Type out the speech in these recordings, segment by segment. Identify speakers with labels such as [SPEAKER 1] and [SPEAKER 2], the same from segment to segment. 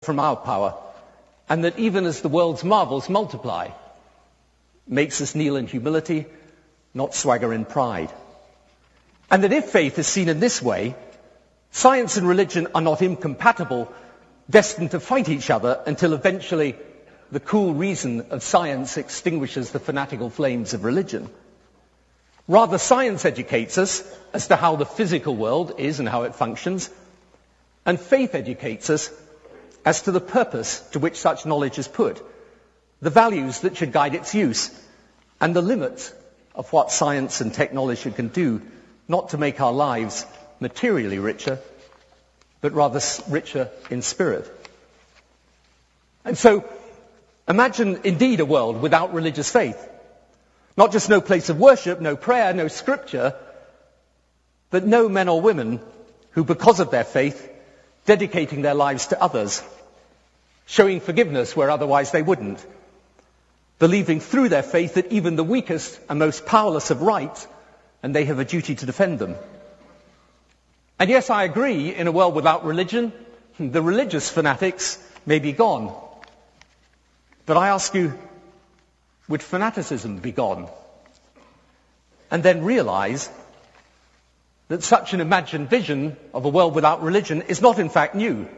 [SPEAKER 1] from our power, and that even as the world's marvels multiply, makes us kneel in humility, not swagger in pride. And that if faith is seen in this way, science and religion are not incompatible, destined to fight each other until eventually the cool reason of science extinguishes the fanatical flames of religion. Rather, science educates us as to how the physical world is and how it functions, and faith educates us as to the purpose to which such knowledge is put, the values that should guide its use, and the limits of what science and technology can do, not to make our lives materially richer, but rather richer in spirit. And so, imagine indeed a world without religious faith. Not just no place of worship, no prayer, no scripture, but no men or women who, because of their faith, dedicating their lives to others, showing forgiveness where otherwise they wouldn't, believing through their faith that even the weakest and most powerless have rights, and they have a duty to defend them. And yes, I agree, in a world without religion, the religious fanatics may be gone. But I ask you, would fanaticism be gone? And then realize that such an imagined vision of a world without religion is not in fact new.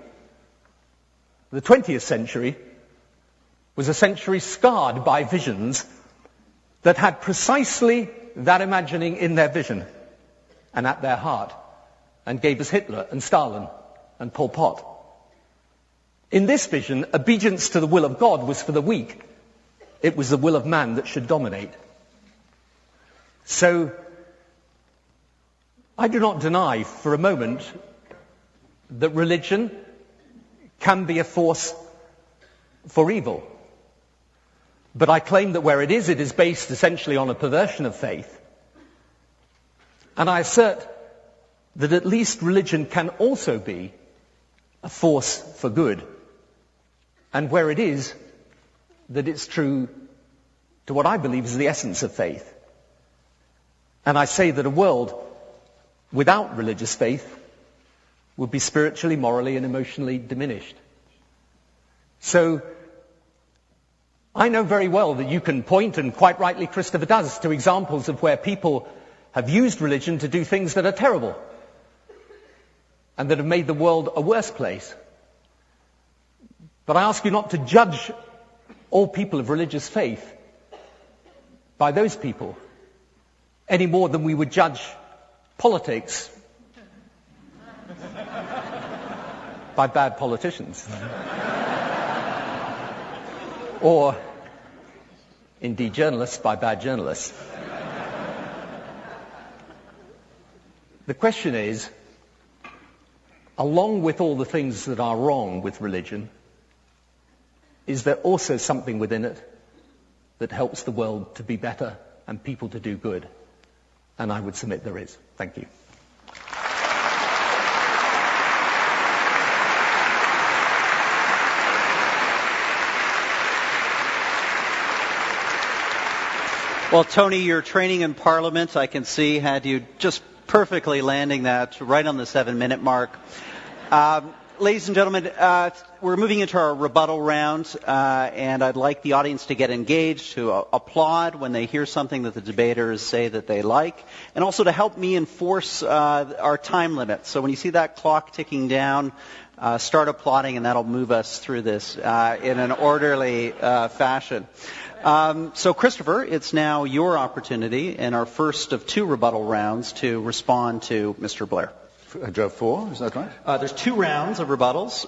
[SPEAKER 1] The 20th century was a century scarred by visions that had precisely that imagining in their vision and at their heart, and gave us Hitler and Stalin and Pol Pot. In this vision, obedience to the will of God was for the weak. It was the will of man that should dominate. So, I do not deny for a moment that religion can be a force for evil. But I claim that where it is based essentially on a perversion of faith. And I assert that at least religion can also be a force for good. And where it is, that it's true to what I believe is the essence of faith. And I say that a world without religious faith would be spiritually, morally, and emotionally diminished. So, I know very well that you can point, and quite rightly Christopher does, to examples of where people have used religion to do things that are terrible and that have made the world a worse place. But I ask you not to judge all people of religious faith by those people any more than we would judge politics by bad politicians. Or, indeed, journalists by bad journalists. The question is, along with all the things that are wrong with religion, is there also something within it that helps the world to be better and people to do good? And I would submit there is. Thank you.
[SPEAKER 2] Well, Tony, your training in Parliament, I can see, had you just perfectly landing that right on the 7-minute mark. Ladies and gentlemen, we're moving into our rebuttal round, and I'd like the audience to get engaged, to applaud when they hear something that the debaters say that they like, and also to help me enforce our time limit. So when you see that clock ticking down, start applauding, and that'll move us through this in an orderly fashion. So, Christopher, it's now your opportunity in our first of 2 rebuttal rounds to respond to Mr. Blair.
[SPEAKER 3] Do you have 4? Is that right?
[SPEAKER 2] There's 2 rounds of rebuttals.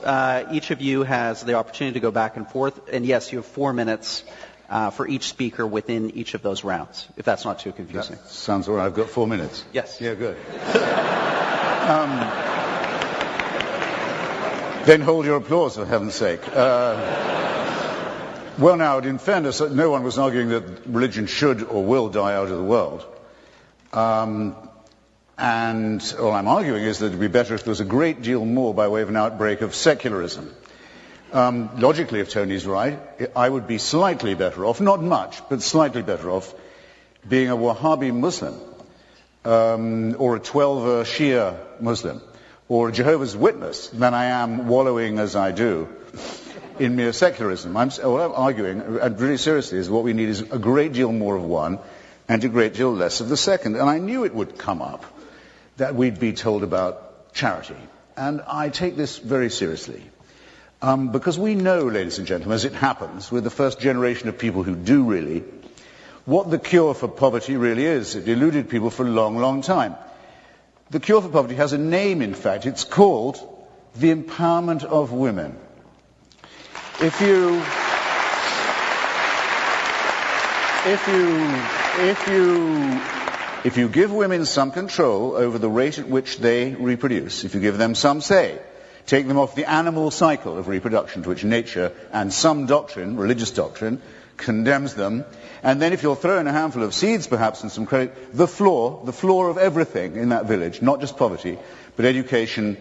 [SPEAKER 2] Each of you has the opportunity to go back and forth. And, yes, you have 4 minutes for each speaker within each of those rounds, if that's not too confusing.
[SPEAKER 3] That sounds all right. I've got 4 minutes.
[SPEAKER 2] Yes.
[SPEAKER 3] Yeah, good. Then hold your applause, for heaven's sake. Well, now, in fairness, no one was arguing that religion should or will die out of the world. And all I'm arguing is that it would be better if there was a great deal more by way of an outbreak of secularism. Logically, if Tony's right, I would be slightly better off, not much, but slightly better off, being a Wahhabi Muslim, or a 12 Shia Muslim, or a Jehovah's Witness than I am wallowing as I do in mere secularism. What I'm arguing, and really seriously, is what we need is a great deal more of one and a great deal less of the second. And I knew it would come up that we'd be told about charity. And I take this very seriously. Because we know, ladies and gentlemen, as it happens, with the first generation of people who do really, what the cure for poverty really is. It eluded people for a long, long time. The cure for poverty has a name, in fact. It's called the empowerment of women. If you give women some control over the rate at which they reproduce, if you give them some say, take them off the animal cycle of reproduction to which nature and some doctrine, religious doctrine, condemns them, and then if you'll throw in a handful of seeds perhaps and some credit, the floor of everything in that village, not just poverty, but education,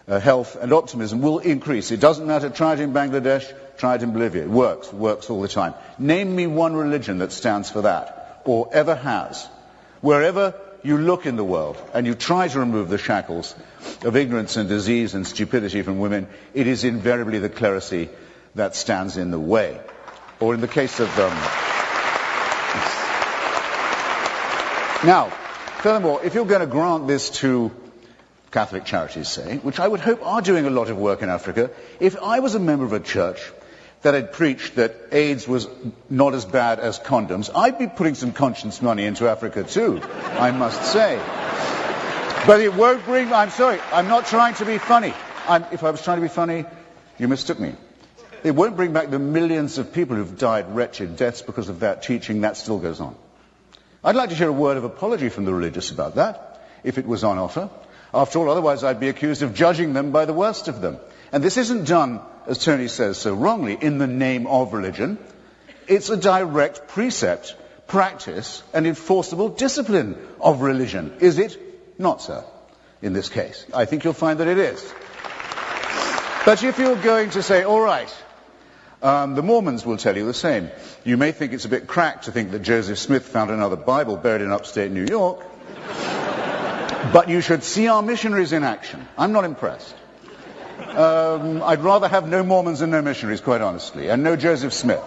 [SPEAKER 3] health and optimism will increase. It doesn't matter, try it in Bangladesh, try it in Bolivia. It works all the time. Name me one religion that stands for that, or ever has. Wherever you look in the world and you try to remove the shackles of ignorance and disease and stupidity from women, it is invariably the clerisy that stands in the way. Or in the case of Now, furthermore, if you're going to grant this to Catholic charities, say, which I would hope are doing a lot of work in Africa, if I was a member of a church that had preached that AIDS was not as bad as condoms, I'd be putting some conscience money into Africa too, I must say. But it won't bring... I'm sorry, I'm not trying to be funny. If I was trying to be funny, you mistook me. It won't bring back the millions of people who've died wretched deaths because of that teaching. That still goes on. I'd like to hear a word of apology from the religious about that, if it was on offer. After all, otherwise I'd be accused of judging them by the worst of them. And this isn't done, as Tony says so wrongly, in the name of religion. It's a direct precept, practice, and enforceable discipline of religion. Is it? Not so, in this case. I think you'll find that it is. But if you're going to say, all right, the Mormons will tell you the same. You may think it's a bit cracked to think that Joseph Smith found another Bible buried in upstate New York, but you should see our missionaries in action. I'm not impressed. I'd rather have no Mormons and no missionaries, quite honestly, and no Joseph Smith.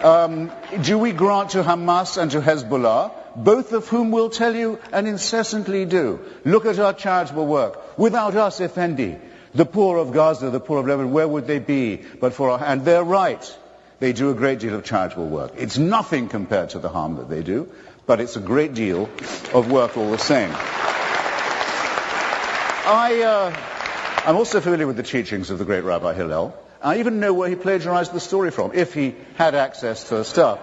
[SPEAKER 3] Do we grant to Hamas and to Hezbollah, both of whom will tell you and incessantly do, look at our charitable work. Without us, Effendi, the poor of Gaza, the poor of Lebanon, where would they be but for our... And they're right. They do a great deal of charitable work. It's nothing compared to the harm that they do, but it's a great deal of work all the same. I'm also familiar with the teachings of the great Rabbi Hillel. I even know where he plagiarized the story from, if he had access to the stuff.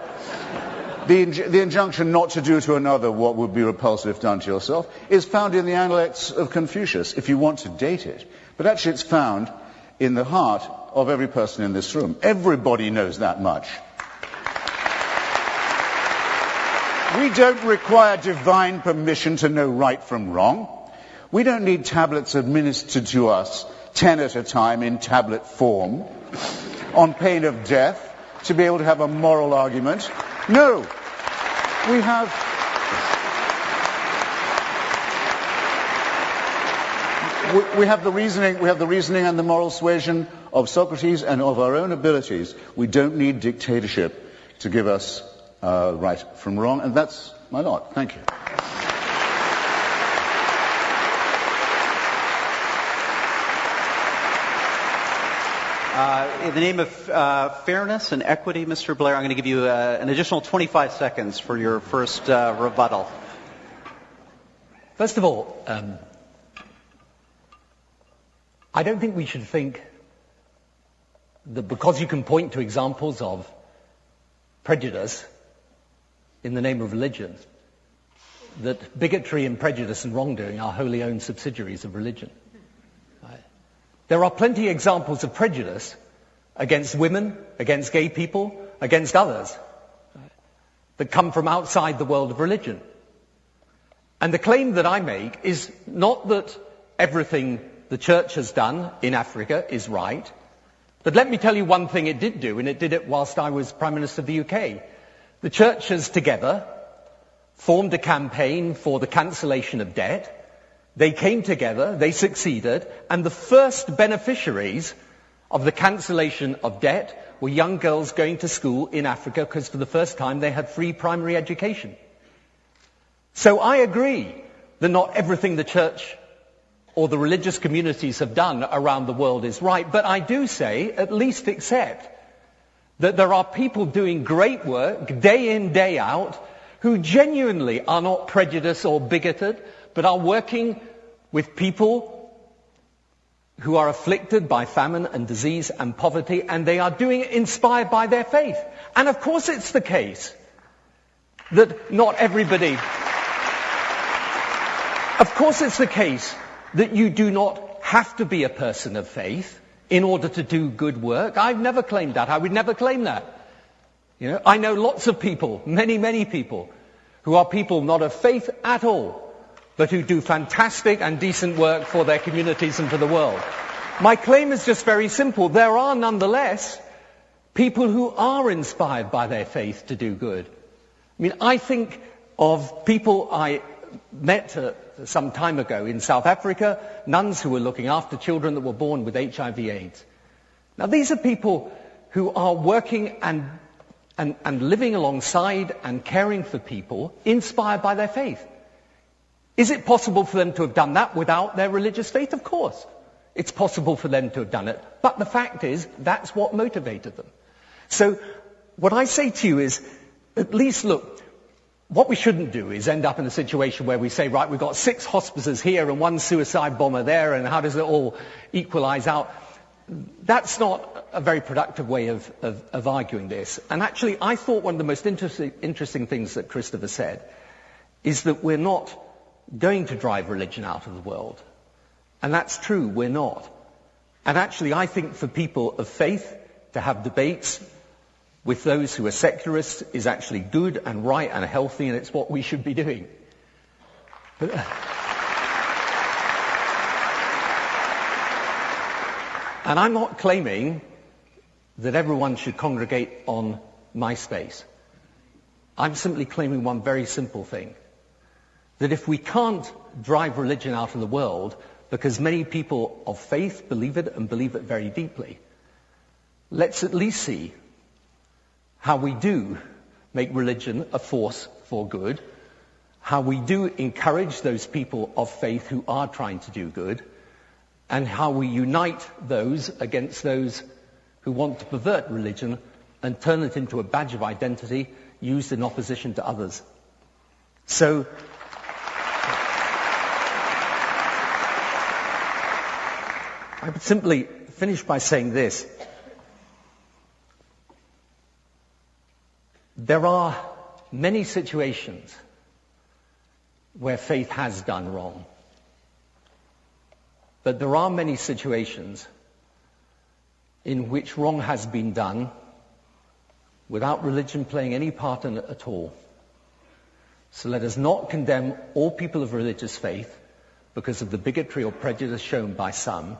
[SPEAKER 3] The injunction not to do to another what would be repulsive if done to yourself is found in the Analects of Confucius, if you want to date it. But actually it's found in the heart of every person in this room. Everybody knows that much. We don't require divine permission to know right from wrong. We don't need tablets administered to us 10 at a time in tablet form on pain of death to be able to have a moral argument. No, we have the reasoning and the moral suasion of Socrates and of our own abilities. We don't need dictatorship to give us right from wrong, and that's my lot. Thank you.
[SPEAKER 2] In the name of fairness and equity, Mr. Blair, I'm going to give you an additional 25 seconds for your first rebuttal.
[SPEAKER 1] First of all, I don't think we should think that because you can point to examples of prejudice in the name of religion, that bigotry and prejudice and wrongdoing are wholly owned subsidiaries of religion. There are plenty of examples of prejudice against women, against gay people, against others, that come from outside the world of religion. And the claim that I make is not that everything the church has done in Africa is right, but let me tell you one thing it did do, and it did it whilst I was Prime Minister of the UK. The churches together formed a campaign for the cancellation of debt. They came together, they succeeded, and the first beneficiaries of the cancellation of debt were young girls going to school in Africa because for the first time they had free primary education. So I agree that not everything the church or the religious communities have done around the world is right, but I do say, at least accept, that there are people doing great work day in, day out, who genuinely are not prejudiced or bigoted, but are working with people who are afflicted by famine and disease and poverty, and they are doing it inspired by their faith. And of course it's the case that not everybody... Of course it's the case that you do not have to be a person of faith in order to do good work. I've never claimed that. I would never claim that. You know, I know lots of people, many, many people, who are people not of faith at all, but who do fantastic and decent work for their communities and for the world. My claim is just very simple. There are nonetheless people who are inspired by their faith to do good. I mean, I think of people I met some time ago in South Africa, nuns who were looking after children that were born with HIV/AIDS. Now, these are people who are working and living alongside and caring for people inspired by their faith. Is it possible for them to have done that without their religious faith? Of course. It's possible for them to have done it. But the fact is, that's what motivated them. So, what I say to you is, at least look, what we shouldn't do is end up in a situation where we say, right, we've got 6 hospices here and 1 suicide bomber there, and how does it all equalize out? That's not a very productive way of arguing this. And actually, I thought one of the most interesting things that Christopher said is that we're not going to drive religion out of the world. And that's true, we're not. And actually, I think for people of faith to have debates with those who are secularists is actually good and right and healthy, and it's what we should be doing. And I'm not claiming that everyone should congregate on MySpace. I'm simply claiming one very simple thing. That if we can't drive religion out of the world, because many people of faith believe it and believe it very deeply, let's at least see how we do make religion a force for good, how we do encourage those people of faith who are trying to do good, and how we unite those against those who want to pervert religion and turn it into a badge of identity used in opposition to others. So, I would simply finish by saying this. There are many situations where faith has done wrong. But there are many situations in which wrong has been done without religion playing any part in it at all. So let us not condemn all people of religious faith because of the bigotry or prejudice shown by some,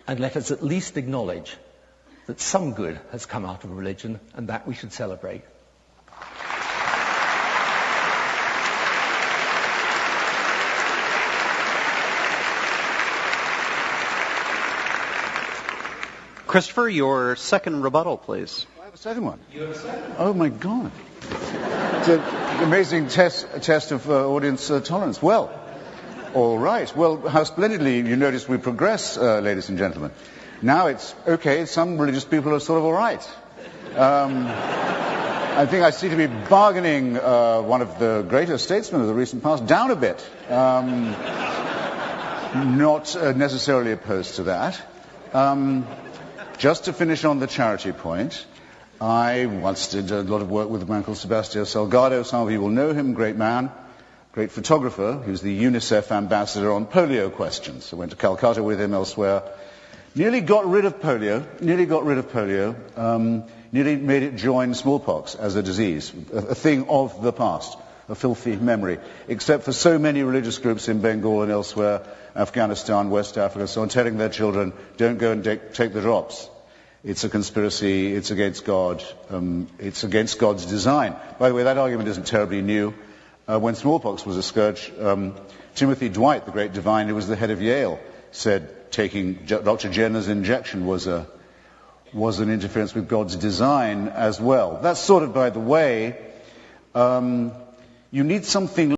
[SPEAKER 1] and let us at least acknowledge that some good has come out of religion, and that we should celebrate.
[SPEAKER 2] Christopher, your second rebuttal, please.
[SPEAKER 3] I have a second one. You have a second? Oh, my God. It's an amazing test of audience tolerance. Well, all right. Well, how splendidly you notice we progress, ladies and gentlemen. Now it's, okay, some religious people are sort of all right. I think I seem to be bargaining one of the greater statesmen of the recent past down a bit. Not necessarily opposed to that. Just to finish on the charity point, I once did a lot of work with a man called Sebastião Salgado. Some of you will know him, great man, great photographer. He was the UNICEF ambassador on polio questions. I went to Calcutta with him, elsewhere. Nearly got rid of polio, nearly made it join smallpox as a disease, a thing of the past, a filthy memory, except for so many religious groups in Bengal and elsewhere, Afghanistan, West Africa, so on, telling their children, don't go and take the drops. It's a conspiracy, it's against God, it's against God's design. By the way, that argument isn't terribly new. When smallpox was a scourge, Timothy Dwight, the great divine who was the head of Yale, said taking Dr. Jenner's injection was a was an interference with God's design as well. That's sort of by the way. You need something